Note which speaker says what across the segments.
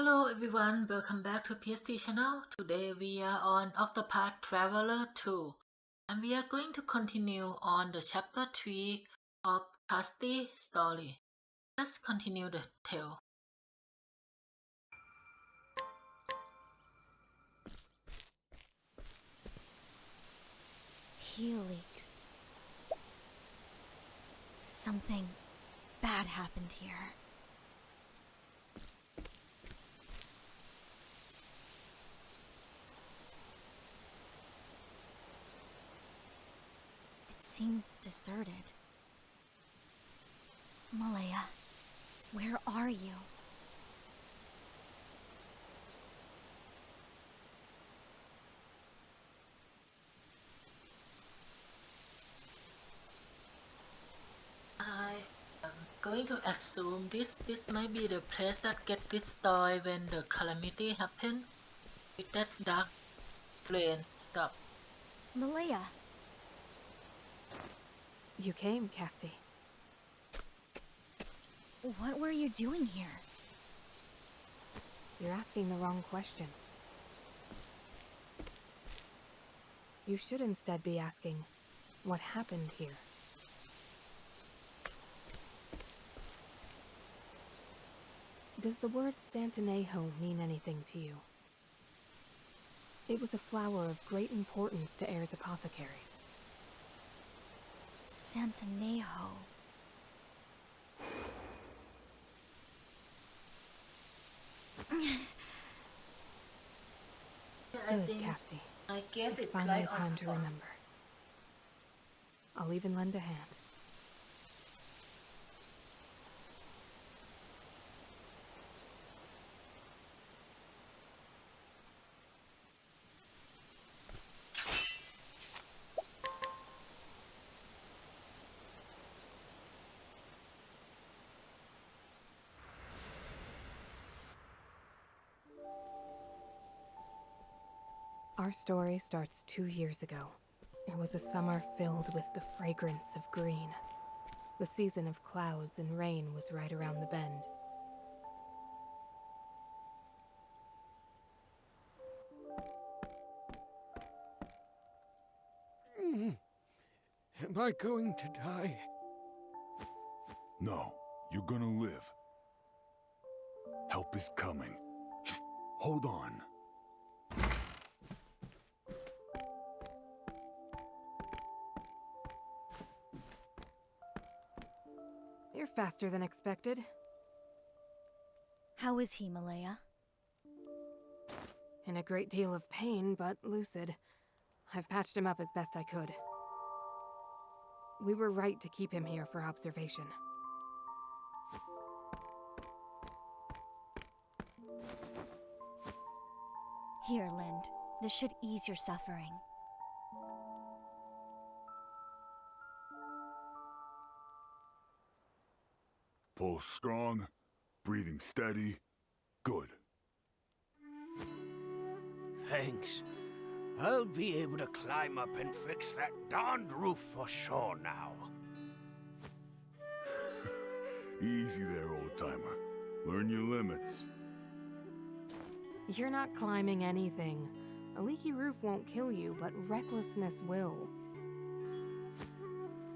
Speaker 1: Hello everyone, welcome back to PST channel. Today we are on Octopath Traveler 2 and we are going to continue on the chapter 3 of Castti story. Let's continue the tale.
Speaker 2: 𝐇𝐎𝐿𝐒. Something bad happened here. It seems deserted. Malaya, where are you?
Speaker 1: I am going to assume this might be the place that get destroyed when the calamity happened with that dark rain stuff.
Speaker 2: Malaya.
Speaker 3: You came, Castti.
Speaker 2: What were you doing here?
Speaker 3: You're asking the wrong question. You should instead be asking, what happened here? Does the word 𝐵𝐷𝐿𝐒 mean anything to you? It was a flower of great importance to 𝐓𝐷𝐿𝐒's apothecaries.
Speaker 2: 𝐵𝐷𝐿𝐒.
Speaker 3: Good, Castti.
Speaker 1: I guess it's
Speaker 3: finally
Speaker 1: right on
Speaker 3: time to
Speaker 1: spot.
Speaker 3: remember. I'll even lend a hand. Our story starts 2 years ago. It was a summer filled with the fragrance of green. The season of clouds and rain was right around the bend.
Speaker 4: Am I going to die?
Speaker 5: No, you're gonna live. Help is coming. Just hold on.
Speaker 3: You're faster than expected.
Speaker 2: How is he, Malaya?
Speaker 3: In a great deal of pain, but lucid. I've patched him up as best I could. We were right to keep him here for observation.
Speaker 2: Here, Lind. This should ease your suffering.
Speaker 5: Pulse strong, breathing steady. Good.
Speaker 6: Thanks. I'll be able to climb up and fix that darned roof for sure now.
Speaker 5: Easy there, old-timer. Learn your limits.
Speaker 3: You're not climbing anything. A leaky roof won't kill you, but recklessness will.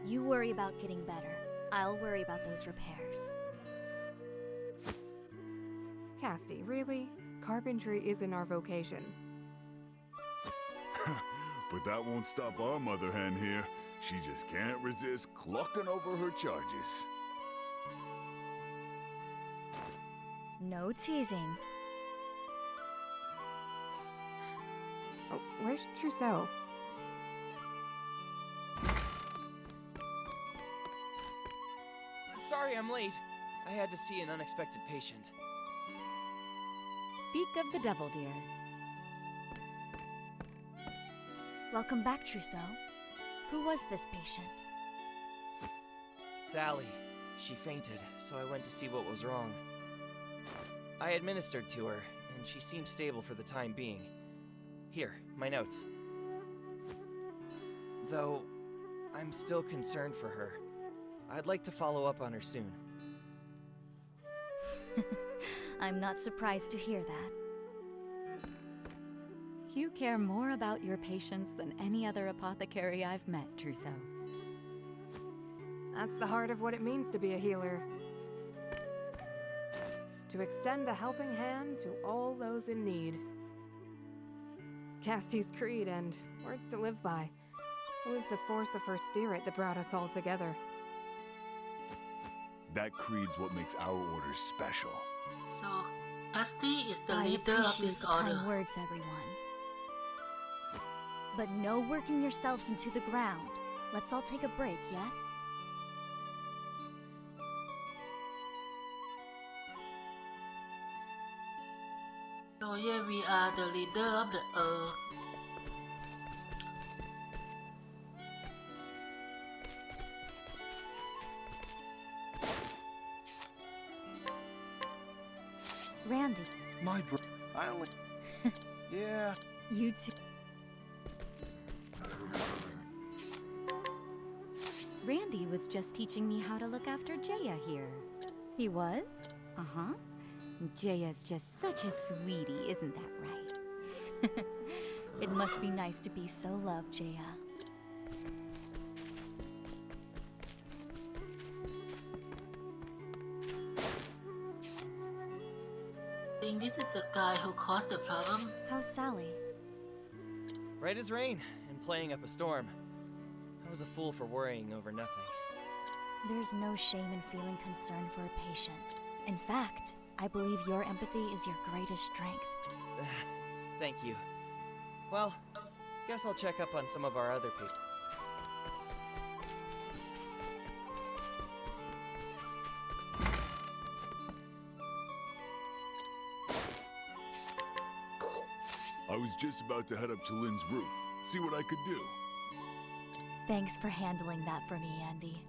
Speaker 2: You worry about getting better. I'll worry about those repairs.
Speaker 3: Castti, really? Carpentry isn't our vocation.
Speaker 5: But that won't stop our mother hen here. She just can't resist clucking over her charges.
Speaker 2: No teasing.
Speaker 3: Oh, where's Trousseau?
Speaker 7: Sorry I'm late. I had to see an unexpected patient.
Speaker 3: Speak of the devil, dear.
Speaker 2: Welcome back, Trousseau. Who was this patient?
Speaker 7: Sally. She fainted, so I went to see what was wrong. I administered to her, and she seemed stable for the time being. Here, my notes. Though, I'm still concerned for her. I'd like to follow up on her soon.
Speaker 2: I'm not surprised to hear that.
Speaker 4: You care more about your patients than any other apothecary I've met, Trousseau.
Speaker 3: That's the heart of what it means to be a healer. To extend a helping hand to all those in need. Cassti's creed and words to live by. It was the force of her spirit that brought us all together.
Speaker 5: That creed's what makes our order special.
Speaker 1: So, Castti is the
Speaker 2: I
Speaker 1: leader of
Speaker 2: appreciate
Speaker 1: this
Speaker 2: the
Speaker 1: order.
Speaker 2: kind words, everyone. But no working yourselves into the ground. Let's all take a break, yes?
Speaker 1: So yeah, we are the leader of the earth.
Speaker 2: Randy,
Speaker 8: I only. Yeah.
Speaker 2: you two.
Speaker 4: Randy was just teaching me how to look after Jaya here.
Speaker 2: He was?
Speaker 4: Uh-huh. Jaya's just such a sweetie, isn't that right?
Speaker 2: It must be nice to be so loved, Jaya.
Speaker 1: I think this is the guy who caused the problem.
Speaker 2: How's Sally?
Speaker 7: Right as rain, and playing up a storm. I was a fool for worrying over nothing.
Speaker 2: There's no shame in feeling concern for a patient. In fact, I believe your empathy is your greatest strength.
Speaker 7: Thank you. Well, guess I'll check up on some of our other patients.
Speaker 5: I was just about to head up to Lynn's roof, see what I could do.
Speaker 2: Thanks for handling that for me, Andy.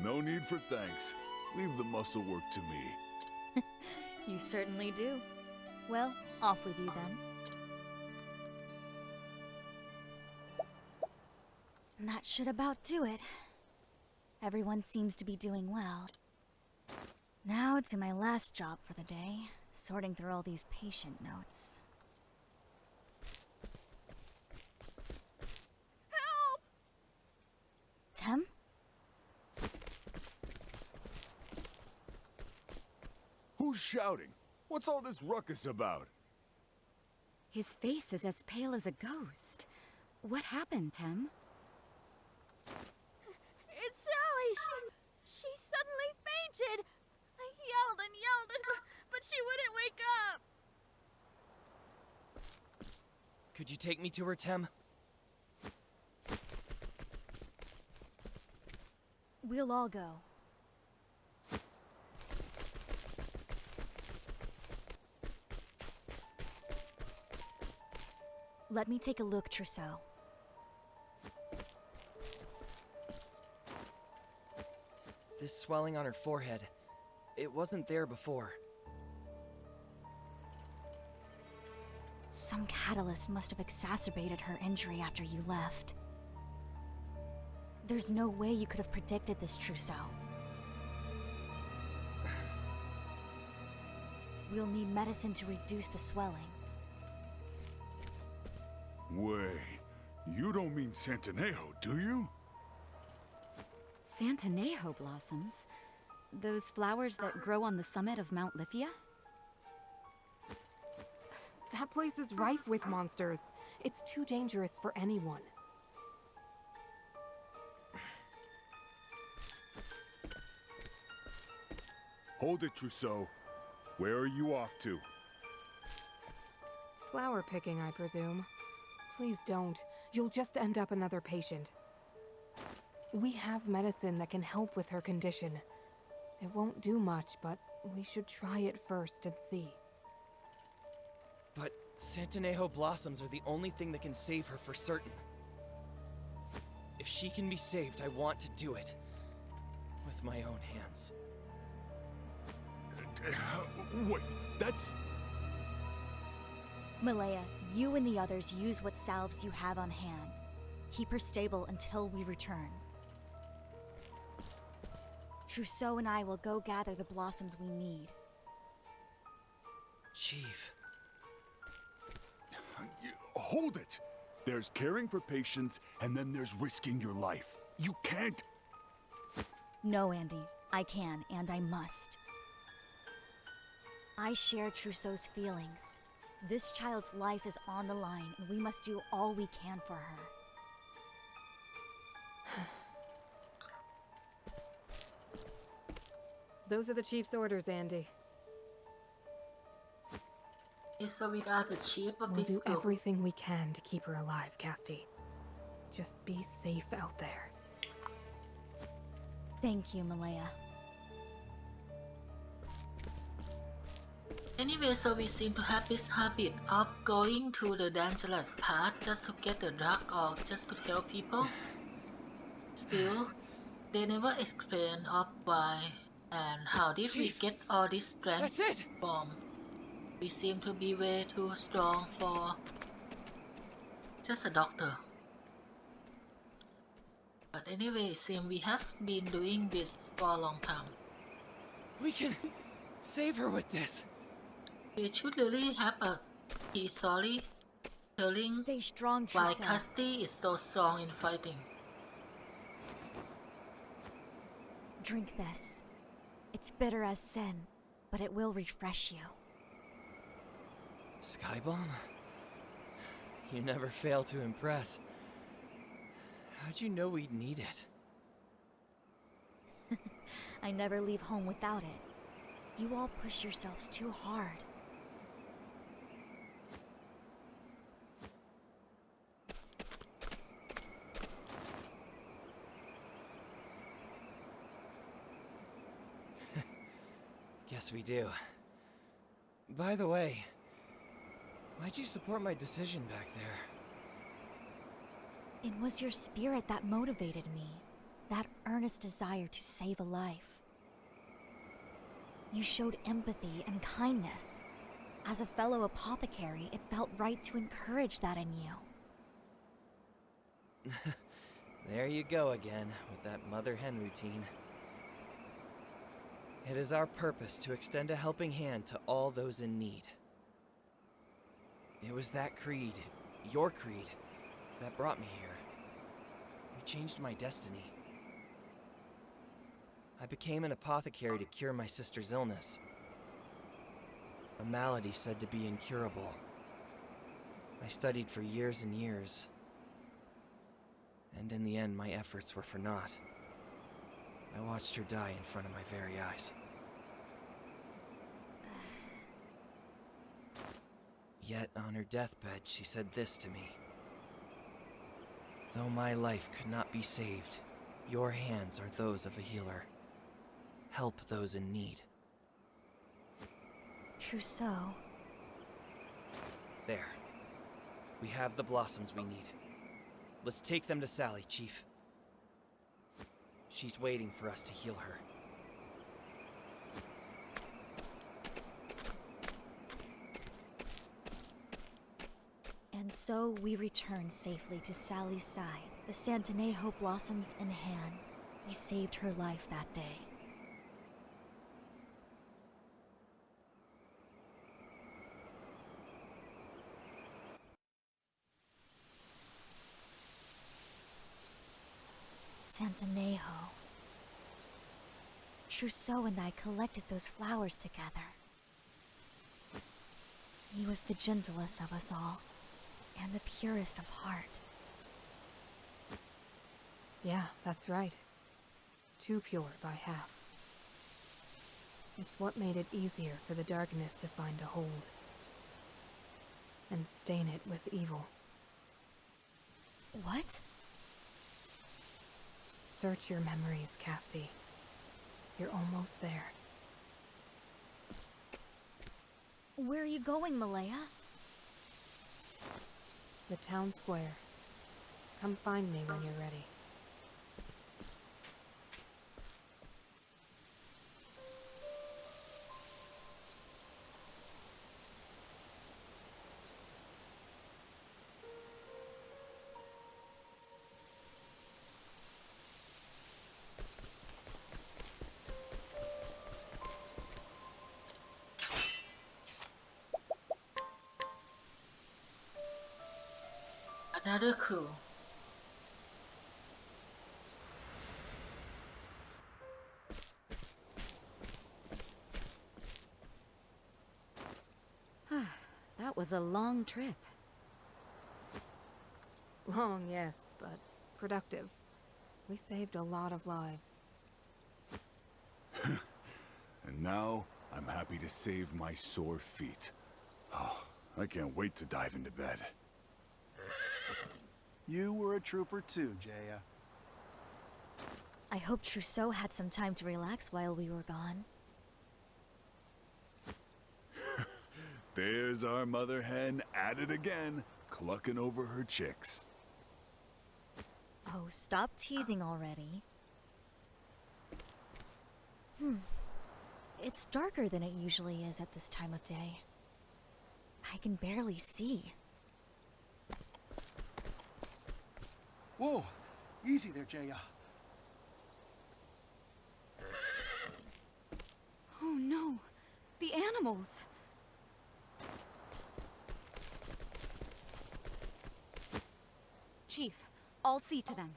Speaker 5: No need for thanks. Leave the muscle work to me.
Speaker 2: You certainly do. Well, off with you then. That should about do it. Everyone seems to be doing well. Now to my last job for the day, sorting through all these patient notes. Help! Tem?
Speaker 5: Who's shouting? What's all this ruckus about?
Speaker 4: His face is as pale as a ghost. What happened, Tem?
Speaker 9: It's Sally! She suddenly fainted! I yelled and yelled, but she wouldn't wake up!
Speaker 7: Could you take me to her, Tem?
Speaker 2: We'll all go. Let me take a look, Trousseau.
Speaker 7: This swelling on her forehead. It wasn't there before.
Speaker 2: Some catalyst must have exacerbated her injury after you left. There's no way you could have predicted this, Trousseau. We'll need medicine to reduce the swelling.
Speaker 5: Wait, you don't mean Santanejo, do you?
Speaker 4: Santanejo blossoms? Those flowers that grow on the summit of Mount Lithia?
Speaker 3: That place is rife with monsters. It's too dangerous for anyone.
Speaker 5: Hold it, Trousseau. Where are you off to?
Speaker 3: Flower picking, I presume. Please don't. You'll just end up another patient. We have medicine that can help with her condition. It won't do much, but we should try it first and see.
Speaker 7: But Santanejo blossoms are the only thing that can save her for certain. If she can be saved, I want to do it. With my own hands.
Speaker 5: Wait, that's...
Speaker 2: Malaya, you and the others use what salves you have on hand. Keep her stable until we return. Trousseau and I will go gather the blossoms we need.
Speaker 7: Chief.
Speaker 5: Hold it! There's caring for patients, and then there's risking your life. You can't...
Speaker 2: No, Andy. I can, and I must. I share Trousseau's feelings. This child's life is on the line, and we must do all we can for her.
Speaker 3: Those are the Chief's orders, Andy.
Speaker 1: So we are the chief of
Speaker 3: We'll
Speaker 1: this
Speaker 3: do
Speaker 1: group.
Speaker 3: everything we can to keep her alive, Castti. Just be safe out there.
Speaker 2: Thank you, Malaya.
Speaker 1: Anyway, so we seem to have this habit of going to the dangerous path just to get the drug or just to help people. Still, they never explain of why and how did we
Speaker 7: Chief,
Speaker 1: get all this strength
Speaker 7: that's it!
Speaker 1: from. We seem to be way too strong for just a doctor. But anyway, it seems we have been doing this for a long time.
Speaker 7: We can save her with this.
Speaker 1: We should really have a key story telling
Speaker 2: Stay strong,
Speaker 1: why
Speaker 2: Trousseau.
Speaker 1: Castti is so strong in fighting.
Speaker 2: Drink this. It's bitter as sin, but it will refresh you.
Speaker 7: Skybomb? You never fail to impress. How'd you know we'd need it?
Speaker 2: I never leave home without it. You all push yourselves too hard.
Speaker 7: Guess we do. By the way, why'd you support my decision back there?
Speaker 2: It was your spirit that motivated me. That earnest desire to save a life. You showed empathy and kindness. As a fellow apothecary, it felt right to encourage that in you.
Speaker 7: There you go again, with that mother hen routine. It is our purpose to extend a helping hand to all those in need. It was that creed, your creed, that brought me here. You changed my destiny. I became an apothecary to cure my sister's illness. A malady said to be incurable. I studied for years and years. And in the end, my efforts were for naught. I watched her die in front of my very eyes. Yet, on her deathbed, she said this to me. Though my life could not be saved, your hands are those of a healer. Help those in need.
Speaker 2: Trousseau.
Speaker 7: There. We have the blossoms we need. Let's take them to Sally, Chief. She's waiting for us to heal her.
Speaker 2: And so we return safely to Sally's side, the Santanejo blossoms in hand. We saved her life that day. Santanejo. Trousseau and I collected those flowers together. He was the gentlest of us all, and the purest of heart.
Speaker 3: Yeah, that's right. Too pure by half. It's what made it easier for the darkness to find a hold. And stain it with evil.
Speaker 2: What?
Speaker 3: Search your memories, Castti. You're almost there.
Speaker 2: Where are you going, Malaya?
Speaker 3: The town square. Come find me when you're ready.
Speaker 1: another clue.
Speaker 4: That was a long trip.
Speaker 3: Long, yes, but productive. We saved a lot of lives.
Speaker 5: And now, I'm happy to save my sore feet. Oh, I can't wait to dive into bed.
Speaker 8: You were a trooper too, 𝐵𝐒.
Speaker 2: I hope Trousseau had some time to relax while we were gone.
Speaker 5: There's our mother hen at it again, clucking over her chicks.
Speaker 2: Oh, stop teasing already. It's darker than it usually is at this time of day. I can barely see.
Speaker 8: Whoa! Easy there, 𝐵𝐒.
Speaker 4: Oh no, the animals. Chief, I'll see to them.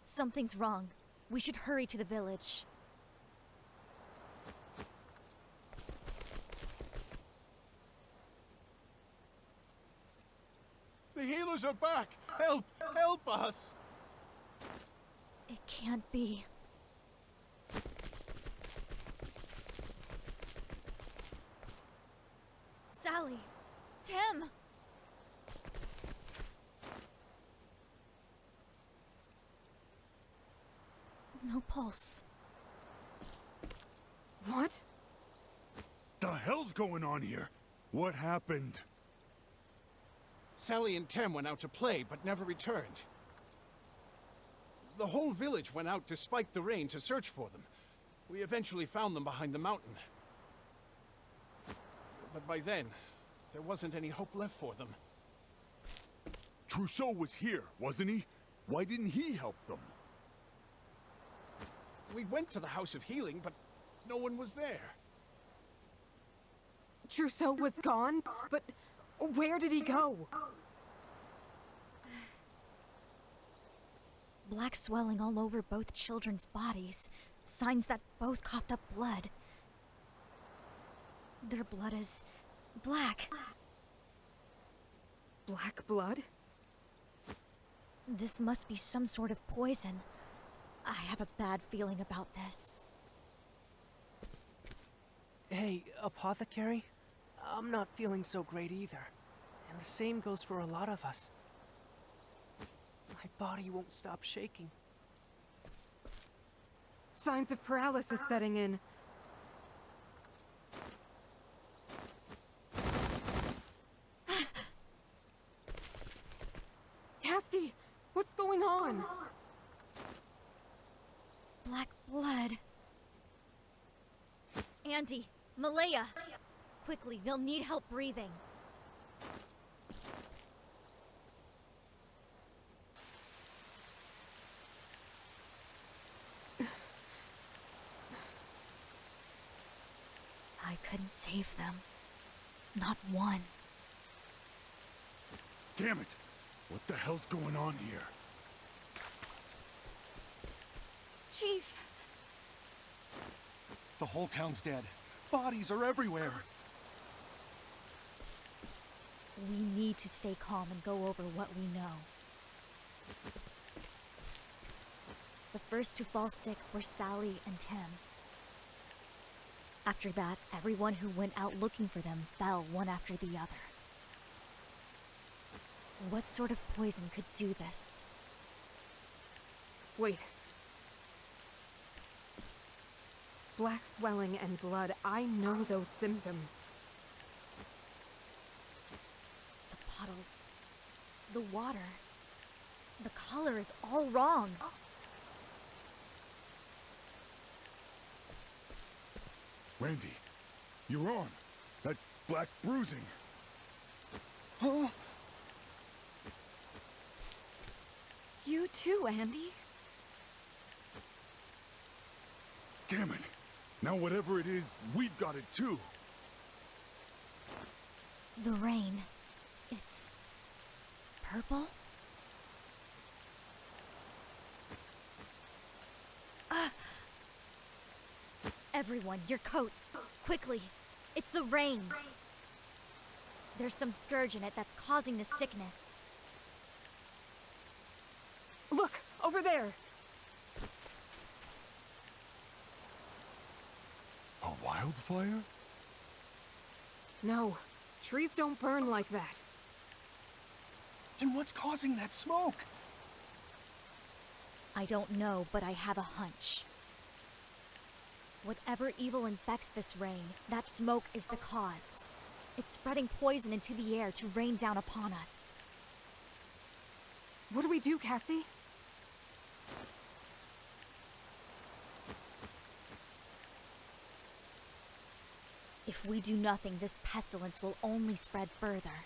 Speaker 2: Something's wrong. We should hurry to the village.
Speaker 6: The healers are back! Help! Help us!
Speaker 2: It can't be. Sally! Tim! No pulse.
Speaker 3: What?
Speaker 5: The hell's going on here? What happened?
Speaker 6: Sally and Tim went out to play, but never returned. The whole village went out despite the rain to search for them. We eventually found them behind the mountain. But by then, there wasn't any hope left for them.
Speaker 5: Trousseau was here, wasn't he? Why didn't he help them?
Speaker 6: We went to the House of Healing, but no one was there.
Speaker 3: Trousseau was gone? But where did he go?
Speaker 2: Black swelling all over both children's bodies. Signs that both coughed up blood. Their blood is black.
Speaker 3: Black blood?
Speaker 2: This must be some sort of poison. I have a bad feeling about this.
Speaker 10: Hey, Apothecary? I'm not feeling so great either. And the same goes for a lot of us. My body won't stop shaking.
Speaker 3: Signs of paralysis setting in. Castti, what's going on?
Speaker 2: Black blood. Andy, Malaya. Quickly, they'll need help breathing. I couldn't save them. Not one.
Speaker 5: Damn it! What the hell's going on here?
Speaker 4: Chief!
Speaker 8: The whole town's dead. Bodies are everywhere.
Speaker 2: We need to stay calm and go over what we know. The first to fall sick were Sally and Tim. After that, everyone who went out looking for them fell one after the other. What sort of poison could do this?
Speaker 3: Wait. Black swelling and blood, I know those symptoms.
Speaker 2: The puddles, the water, the color is all wrong.
Speaker 5: Randy, your arm. That black bruising.
Speaker 8: Huh?
Speaker 4: You too, Andy.
Speaker 5: Damn it. Now whatever it is, we've got it too.
Speaker 2: The rain. It's purple? Everyone, your coats. Quickly. It's the rain. There's some scourge in it that's causing the sickness.
Speaker 3: Look, over there!
Speaker 5: A wildfire?
Speaker 3: No, trees don't burn like that.
Speaker 8: Then what's causing that smoke?
Speaker 2: I don't know, but I have a hunch. Whatever evil infects this rain, that smoke is the cause. It's spreading poison into the air to rain down upon us.
Speaker 3: What do we do, Castti?
Speaker 2: If we do nothing, this pestilence will only spread further.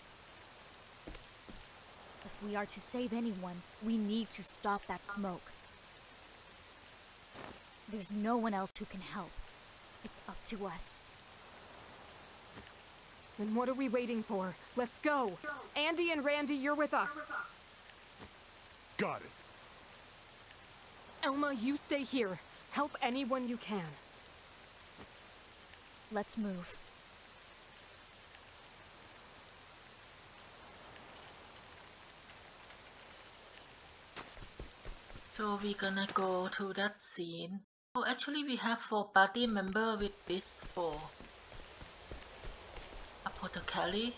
Speaker 2: If we are to save anyone, we need to stop that smoke. There's no one else who can help. It's up to us.
Speaker 3: Then what are we waiting for? Let's go! Andy and Randy, you're with us!
Speaker 5: Got it.
Speaker 3: Elma, you stay here. Help anyone you can.
Speaker 2: Let's move.
Speaker 1: So we're gonna go to that scene. Oh, actually we have 4 party members with this 4. Apothecary.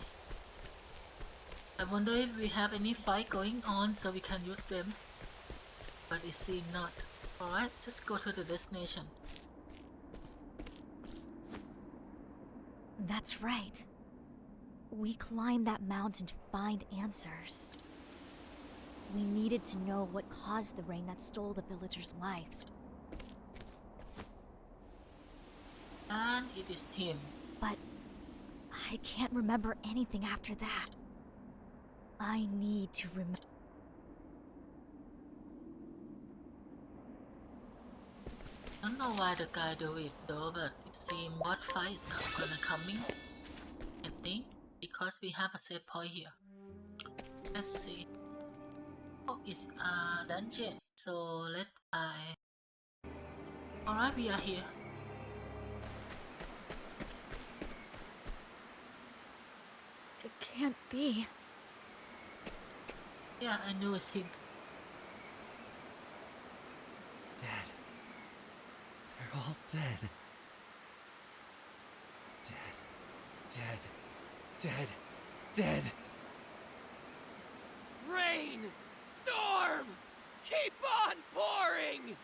Speaker 1: I wonder if we have any fight going on so we can use them. But it seems not. Alright, just go to the destination.
Speaker 2: That's right. We climbed that mountain to find answers. We needed to know what caused the rain that stole the villagers' lives.
Speaker 1: And it is him.
Speaker 2: But I can't remember anything after that. I need to remember.
Speaker 1: I don't know why the guy do it though, but it seems what fight is gonna coming. I think because we have a save point here. Let's see. Oh, it's a dungeon. So Alright, we are here.
Speaker 2: It can't be.
Speaker 1: Yeah, I knew it's him.
Speaker 7: Dead. They're all dead. Dead. Dead. Dead. Rain! Storm! Keep on pouring!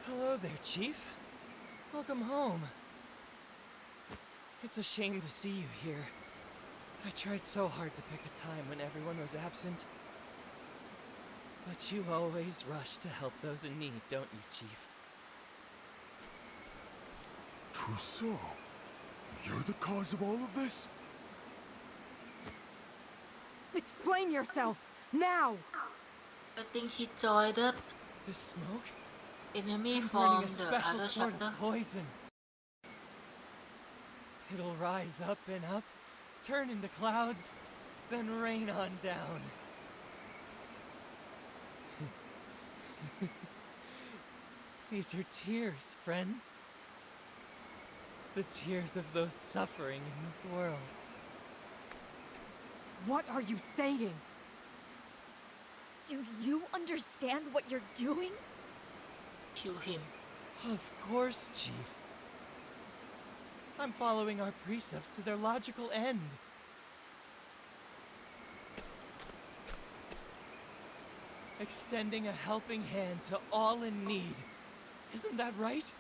Speaker 7: Hello there, Chief. Welcome home. It's a shame to see you here. I tried so hard to pick a time when everyone was absent. But you always rush to help those in need, don't you, Chief?
Speaker 5: Trousseau, you're the cause of all of this?
Speaker 3: Explain yourself, now!
Speaker 1: I think he joined the
Speaker 7: The smoke?
Speaker 1: enemy
Speaker 7: I'm
Speaker 1: from
Speaker 7: burning a
Speaker 1: the
Speaker 7: special
Speaker 1: other
Speaker 7: sort
Speaker 1: chapter.
Speaker 7: of poison. It'll rise up and up, turn into clouds, then rain on down. These are tears, friends. The tears of those suffering in this world.
Speaker 3: What are you saying?
Speaker 2: Do you understand what you're doing?
Speaker 1: Kill him.
Speaker 7: Of course, Chief. I'm following our precepts to their logical end. Extending a helping hand to all in need. Isn't that right?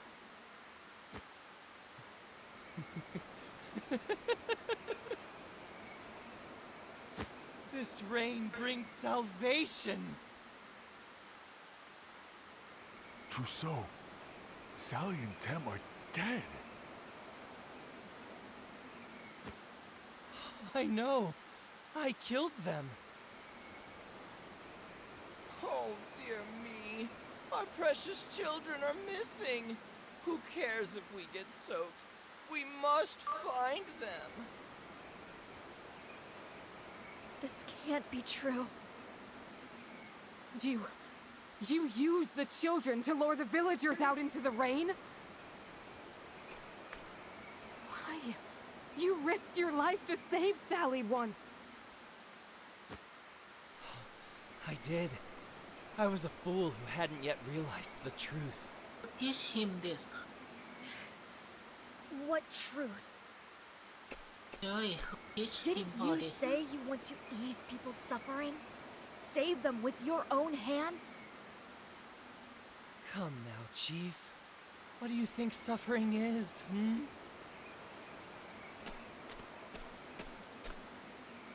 Speaker 7: This rain brings salvation.
Speaker 5: Trousseau, Sally and Tem are dead.
Speaker 7: I know. I killed them. Oh, dear me. Our precious children are missing. Who cares if we get soaked? We must find them.
Speaker 2: This can't be true.
Speaker 3: You used the children to lure the villagers out into the rain? Why? You risked your life to save Sally once.
Speaker 7: I did. I was a fool who hadn't yet realized the truth.
Speaker 1: Teach him this.
Speaker 2: What truth?
Speaker 1: Jerry, teach him
Speaker 2: Didn't
Speaker 1: all
Speaker 2: you
Speaker 1: this.
Speaker 2: say you want to ease people's suffering? Save them with your own hands?
Speaker 7: Come now, Chief. What do you think suffering is,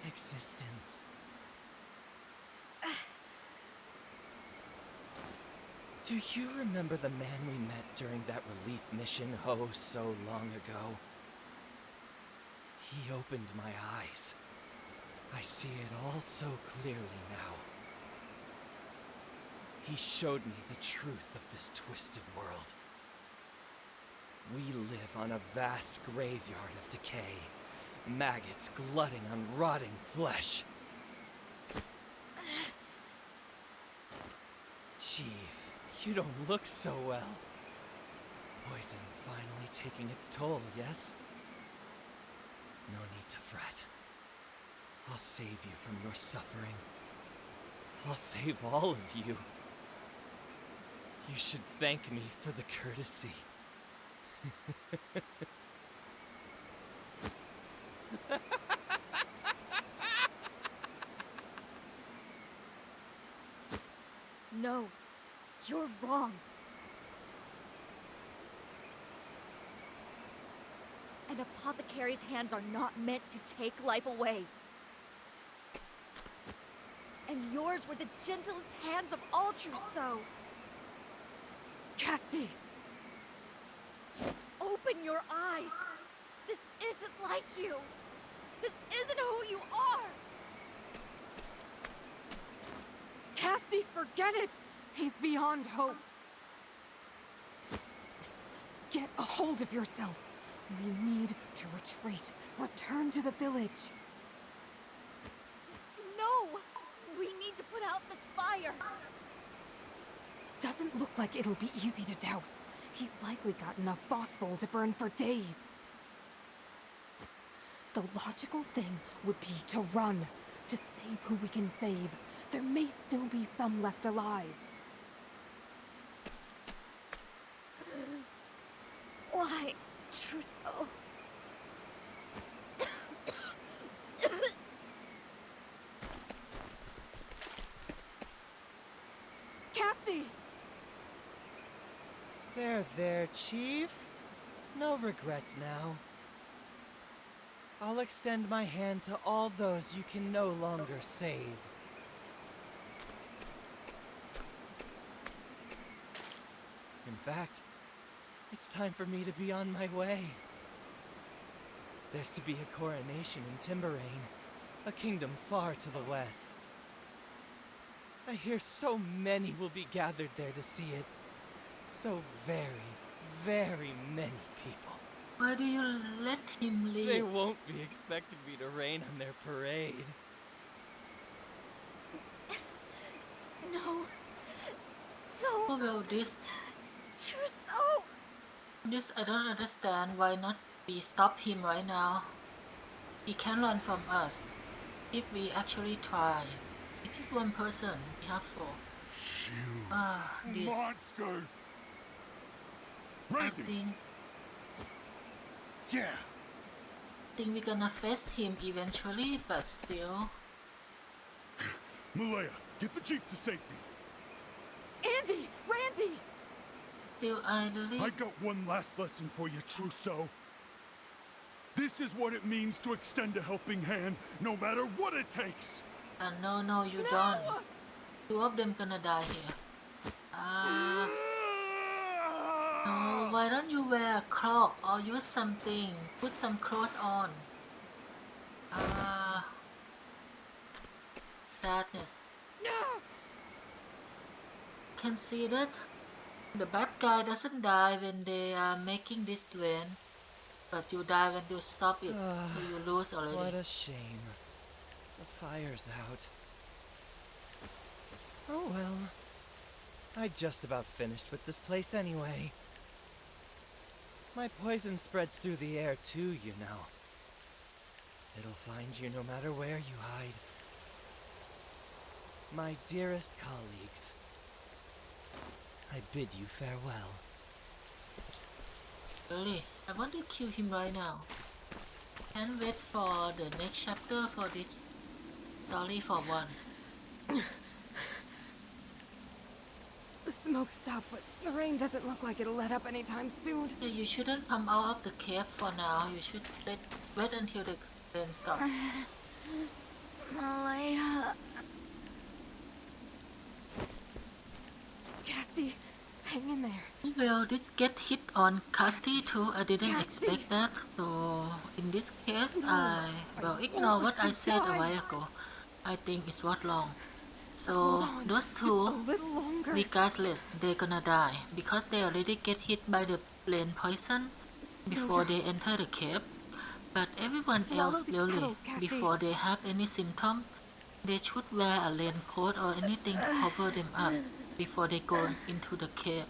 Speaker 7: Existence. Do you remember the man we met during that relief mission oh so long ago? He opened my eyes. I see it all so clearly now. He showed me the truth of this twisted world. We live on a vast graveyard of decay, maggots glutting on rotting flesh. Chief, you don't look so well. Poison finally taking its toll, yes? No need to fret. I'll save you from your suffering. I'll save all of you. You should thank me for the courtesy.
Speaker 2: No, you're wrong. An apothecary's hands are not meant to take life away. And yours were the gentlest hands of all trousseau.
Speaker 3: Castti!
Speaker 2: Open your eyes. This isn't like you. This isn't who you are.
Speaker 3: Castti, forget it! He's beyond hope. Get a hold of yourself. We need to retreat. Return to the village.
Speaker 2: No! We need to put out this fire.
Speaker 3: Doesn't look like it'll be easy to douse. He's likely got enough phosphol to burn for days. The logical thing would be to run, to save who we can save. There may still be some left alive.
Speaker 2: Why, trousseau?
Speaker 3: Castti!
Speaker 7: There, Chief. No regrets now. I'll extend my hand to all those you can no longer save. In fact, it's time for me to be on my way. There's to be a coronation in Timberain, a kingdom far to the west. I hear so many will be gathered there to see it. So very, very many people.
Speaker 1: Why do you let him leave?
Speaker 7: They won't be expecting me to rain on their parade.
Speaker 2: No.
Speaker 1: Who
Speaker 2: Don't.
Speaker 1: will this?
Speaker 2: Trousseau!
Speaker 1: This I don't understand. Why not we stop him right now? He can run from us if we actually try. It is one person. We have four.
Speaker 5: You
Speaker 1: This.
Speaker 5: monster!
Speaker 1: I
Speaker 5: Randy!
Speaker 8: Yeah.
Speaker 1: think we're gonna face him eventually, but still.
Speaker 5: Malaya, get the chief to safety.
Speaker 3: Andy! Randy!
Speaker 1: Still idly.
Speaker 5: I got one last lesson for you, Trousseau. This is what it means to extend a helping hand, no matter what it takes.
Speaker 1: No, you don't. Two of them gonna die here. No, why don't you wear a cloak or use something? Put some clothes on. Sadness. Can see that The bad guy doesn't die when they are making this drain, but you die when you stop it, so you lose
Speaker 7: What
Speaker 1: already.
Speaker 7: a shame. The fire's out. Oh well. I just about finished with this place anyway. My poison spreads through the air too, you know. It'll find you no matter where you hide. My dearest colleagues, I bid you farewell.
Speaker 1: Really, I want to kill him right now. Can't wait for the next chapter for this story for one.
Speaker 3: The smoke stopped, but the rain doesn't look like it'll let up anytime soon.
Speaker 1: Yeah, you shouldn't come out of the cave for now. You should wait until the rain stops.
Speaker 9: Malaya.
Speaker 3: Castti, hang in there.
Speaker 1: Well, this get hit on Castti too. I didn't
Speaker 3: Castti.
Speaker 1: expect that. So in this case, I will ignore what I said a while ago. I think it's what wrong. So those two, regardless, they're gonna die because they already get hit by the rain poison before they enter the cave. But everyone else, really, before they have any symptom, they should wear a raincoat or anything to cover them up before they go into the cave.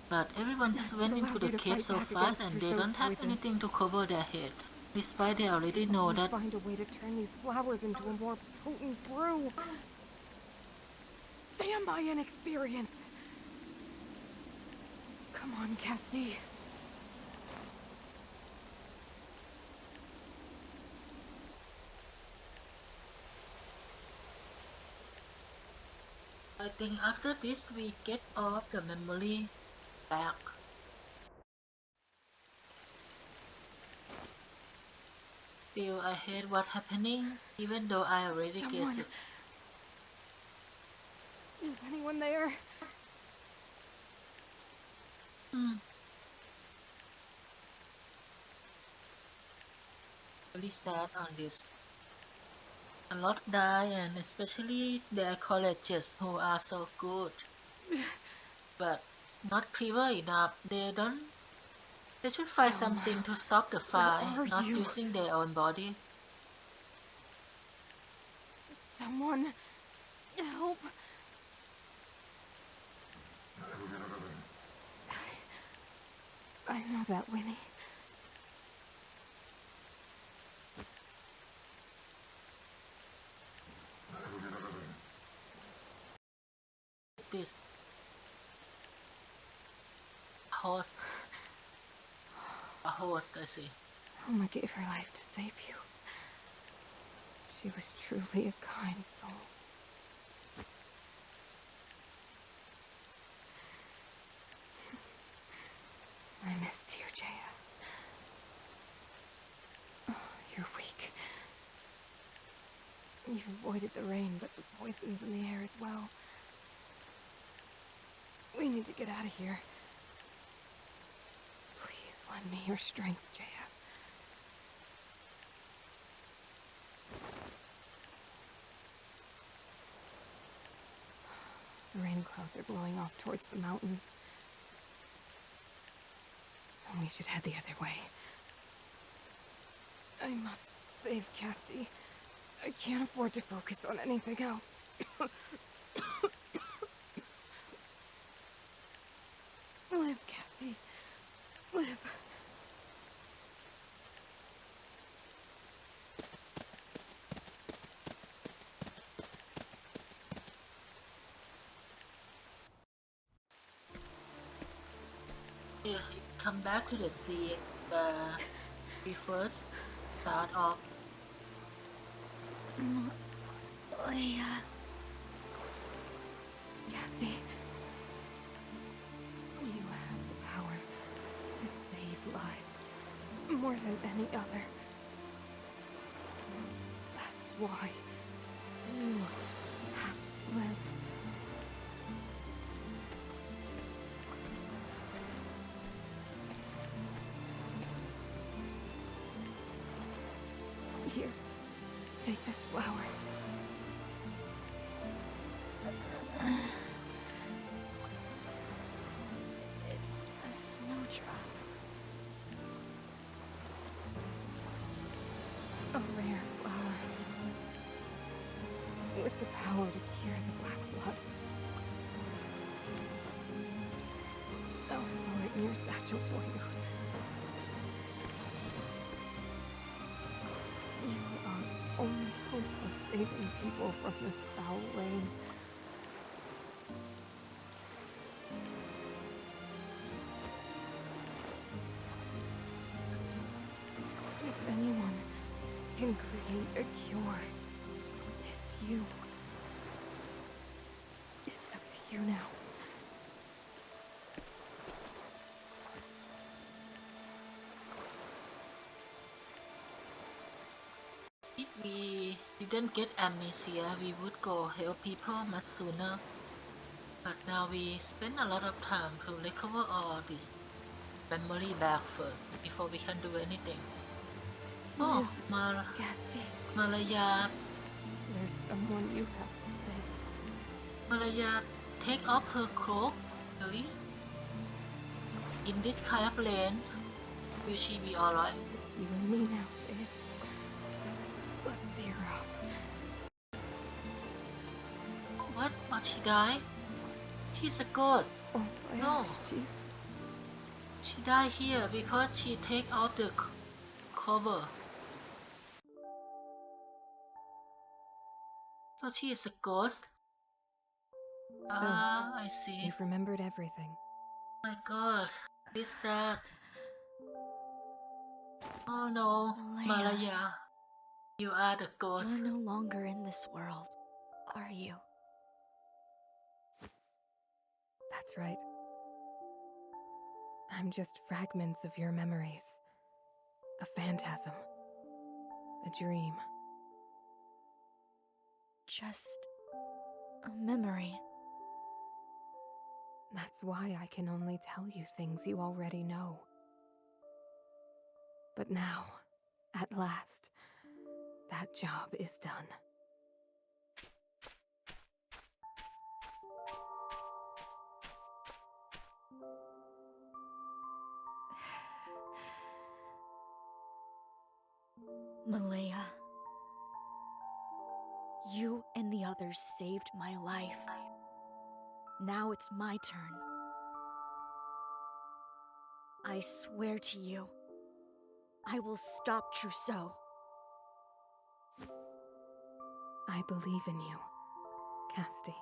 Speaker 1: But everyone just went into the cave so fast and they don't have anything to cover their head, despite they already know that.
Speaker 3: Find a way to turn these flowers into a more potent brew. Damn my inexperience. Come on, Castti.
Speaker 1: I think after this we get all the memory back. Still, I hate what's happening, even though I already guessed it.
Speaker 3: Is anyone there?
Speaker 1: Really sad on this. A lot die, and especially their colleges who are so good, but not clever enough. They should find something to stop the fire, not using their own body.
Speaker 3: Someone help. I know that, Winnie.
Speaker 1: This host, a host, I see.
Speaker 3: Oma gave her life to save you. She was truly a kind soul. I missed you, 𝐄𝐏𝐄. Oh, you're weak. You've avoided the rain, but the poison's in the air as well. We need to get out of here. Please lend me your strength, 𝐄𝐏𝐄. The rain clouds are blowing off towards the mountains. And we should head the other way. I must save Castti. I can't afford to focus on anything else. Live, Castti. Live.
Speaker 1: Yeah, come back to the scene where we first start off.
Speaker 9: Leia.
Speaker 3: Castti. You have the power to save lives more than any other. That's why you have to live. Here, take this flower. with the power to cure the black blood. I'll store it in your satchel for you. You are only hope of saving people from this foul rain. If anyone can create a cure, it's you. It's up to you now.
Speaker 1: If we didn't get amnesia, we would go help people much sooner. But now we spend a lot of time to recover all this memory back first before we can do anything. Oh,
Speaker 3: Castti,
Speaker 1: Malaya,
Speaker 3: there's someone you have to save.
Speaker 1: Malaya, take off her cloak, really? In this kind of rain, will she be alright?
Speaker 3: You and me now, Jay. Let's see her off.
Speaker 1: What? But she died? She's a ghost.
Speaker 3: Oh, my
Speaker 1: No.
Speaker 3: Chief.
Speaker 1: She died here because she take out the cover. So she is a ghost? I see.
Speaker 3: You've remembered everything.
Speaker 1: My god, this sad. Oh no, Malaya, you are the ghost.
Speaker 2: You're no longer in this world, are you?
Speaker 3: That's right. I'm just fragments of your memories. A phantasm. A dream.
Speaker 2: Just a memory.
Speaker 3: That's why I can only tell you things you already know. But now, at last, that job is done.
Speaker 2: Malaya, you and the others saved my life. Now it's my turn. I swear to you, I will stop Trousseau.
Speaker 3: I believe in you, Castti.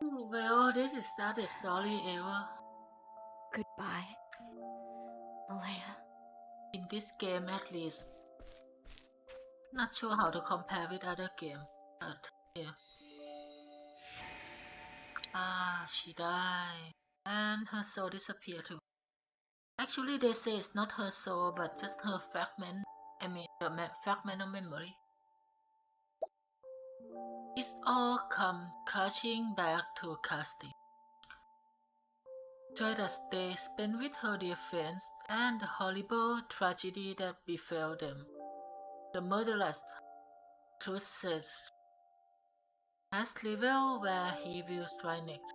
Speaker 1: Well, this is not the story ever.
Speaker 2: Goodbye, Malaya.
Speaker 1: In this game at least. Not sure how to compare with other game, but yeah. She died. And her soul disappeared too. Actually, they say it's not her soul, but just her fragment. I mean, the fragment of memory. It's all come crashing back to Castti. Joyous day spent with her dear friends and the horrible tragedy that befell them. The murderous Truth has revealed where he will strike next.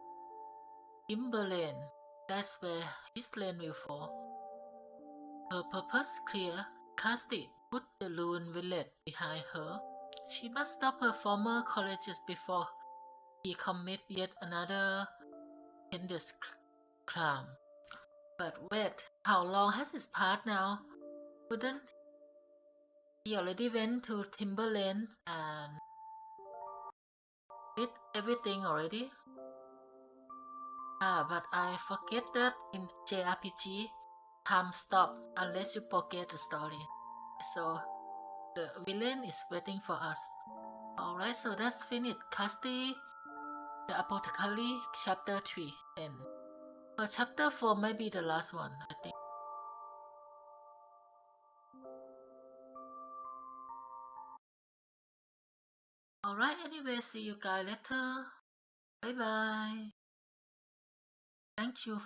Speaker 1: Timberlane, that's where his land will fall. Her purpose clear, Castti put the Loon village behind her. She must stop her former colleagues before he commit yet another heinous crime. But wait, how long has it passed now? Wouldn't he already went to Timberlane and did everything already? But I forget that in JRPG, time stop unless you forget the story. So the villain is waiting for us. Alright, so that's finished. Castti, the Apothecary, chapter 3 end. Chapter 4 might be the last one, I think. Alright, anyway, see you guys later. Bye bye. Thank you for